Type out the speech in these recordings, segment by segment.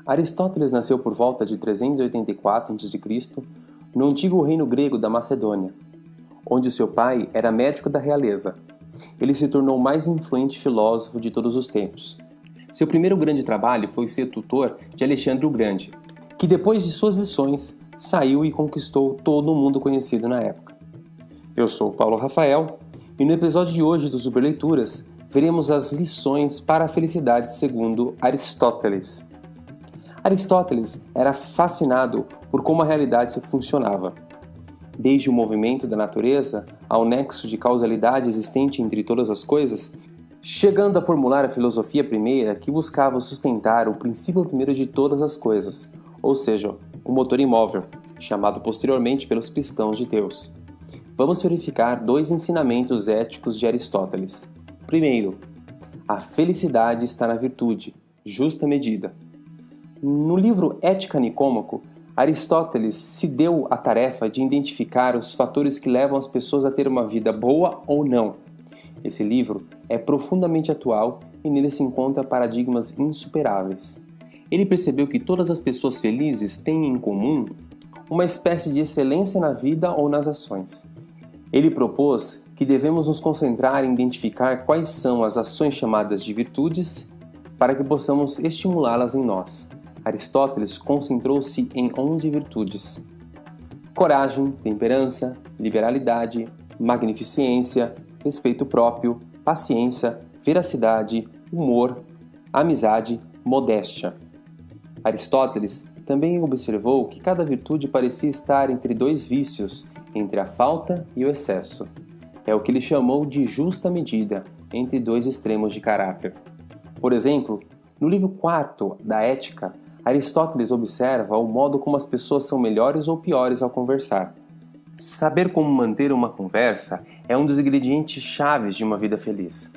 Aristóteles nasceu por volta de 384 a.C., no antigo reino grego da Macedônia, onde seu pai era médico da realeza. Ele se tornou o mais influente filósofo de todos os tempos. Seu primeiro grande trabalho foi ser tutor de Alexandre o Grande, que depois de suas lições, saiu e conquistou todo o mundo conhecido na época. Eu sou o Paulo Rafael, e no episódio de hoje do Superleituras, veremos as lições para a felicidade segundo Aristóteles. Aristóteles era fascinado por como a realidade funcionava. Desde o movimento da natureza ao nexo de causalidade existente entre todas as coisas, chegando a formular a filosofia primeira que buscava sustentar o princípio primeiro de todas as coisas, ou seja, o motor imóvel, chamado posteriormente pelos cristãos de Deus. Vamos verificar dois ensinamentos éticos de Aristóteles. Primeiro, a felicidade está na virtude, justa medida. No livro Ética Nicômaco, Aristóteles se deu a tarefa de identificar os fatores que levam as pessoas a ter uma vida boa ou não. Esse livro é profundamente atual e nele se encontram paradigmas insuperáveis. Ele percebeu que todas as pessoas felizes têm em comum uma espécie de excelência na vida ou nas ações. Ele propôs que devemos nos concentrar em identificar quais são as ações chamadas de virtudes para que possamos estimulá-las em nós. Aristóteles concentrou-se em 11 virtudes: coragem, temperança, liberalidade, magnificência, respeito próprio, paciência, veracidade, humor, amizade, modéstia. Aristóteles também observou que cada virtude parecia estar entre dois vícios, entre a falta e o excesso. É o que ele chamou de justa medida, entre dois extremos de caráter. Por exemplo, no livro 4 da Ética, Aristóteles observa o modo como as pessoas são melhores ou piores ao conversar. Saber como manter uma conversa é um dos ingredientes chaves de uma vida feliz.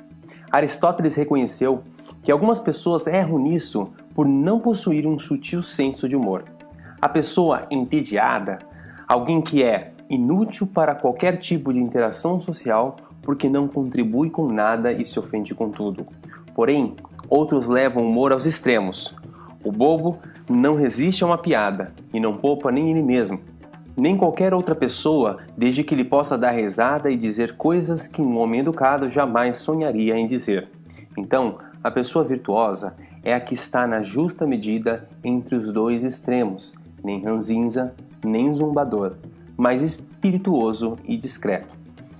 Aristóteles reconheceu que algumas pessoas erram nisso por não possuir um sutil senso de humor. A pessoa entediada, alguém que é inútil para qualquer tipo de interação social porque não contribui com nada e se ofende com tudo. Porém, outros levam o humor aos extremos. O bobo não resiste a uma piada e não poupa nem ele mesmo, nem qualquer outra pessoa, desde que ele possa dar risada e dizer coisas que um homem educado jamais sonharia em dizer. Então, a pessoa virtuosa é a que está na justa medida entre os dois extremos, nem ranzinza, nem zombador, mas espirituoso e discreto.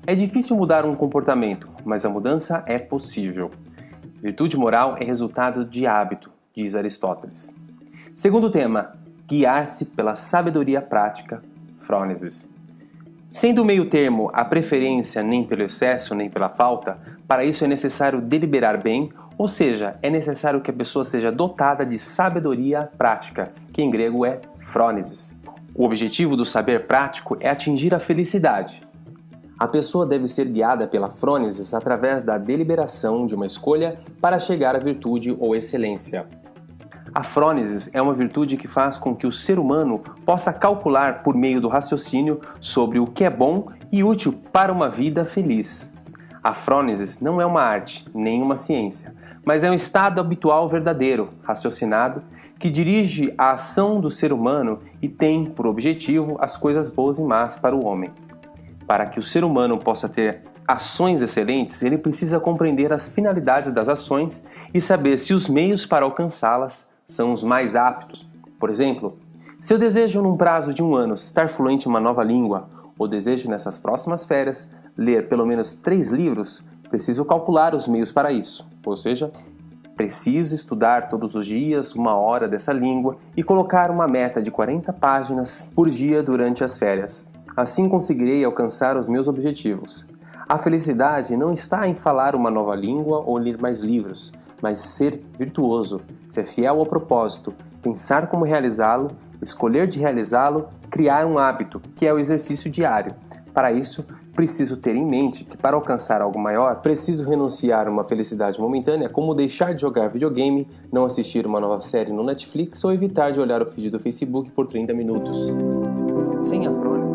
É difícil mudar um comportamento, mas a mudança é possível. Virtude moral é resultado de hábito, diz Aristóteles. Segundo tema, guiar-se pela sabedoria prática, frônesis. Sendo o meio termo a preferência nem pelo excesso nem pela falta, para isso é necessário deliberar bem, ou seja, é necessário que a pessoa seja dotada de sabedoria prática, que em grego é frônesis. O objetivo do saber prático é atingir a felicidade. A pessoa deve ser guiada pela frônesis através da deliberação de uma escolha para chegar à virtude ou excelência. A frônesis é uma virtude que faz com que o ser humano possa calcular por meio do raciocínio sobre o que é bom e útil para uma vida feliz. A frônesis não é uma arte, nem uma ciência, mas é um estado habitual verdadeiro, raciocinado, que dirige a ação do ser humano e tem por objetivo as coisas boas e más para o homem. Para que o ser humano possa ter ações excelentes, ele precisa compreender as finalidades das ações e saber se os meios para alcançá-las são os mais aptos. Por exemplo, se eu desejo num prazo de 1 ano estar fluente em uma nova língua, ou desejo nessas próximas férias ler pelo menos 3 livros, preciso calcular os meios para isso, ou seja, preciso estudar todos os dias 1 hora dessa língua e colocar uma meta de 40 páginas por dia durante as férias. Assim conseguirei alcançar os meus objetivos. A felicidade não está em falar uma nova língua ou ler mais livros, mas ser virtuoso, ser fiel ao propósito, pensar como realizá-lo, escolher de realizá-lo, criar um hábito, que é o exercício diário. Para isso, preciso ter em mente que para alcançar algo maior, preciso renunciar a uma felicidade momentânea, como deixar de jogar videogame, não assistir uma nova série no Netflix ou evitar de olhar o feed do Facebook por 30 minutos. Sem a frônesis,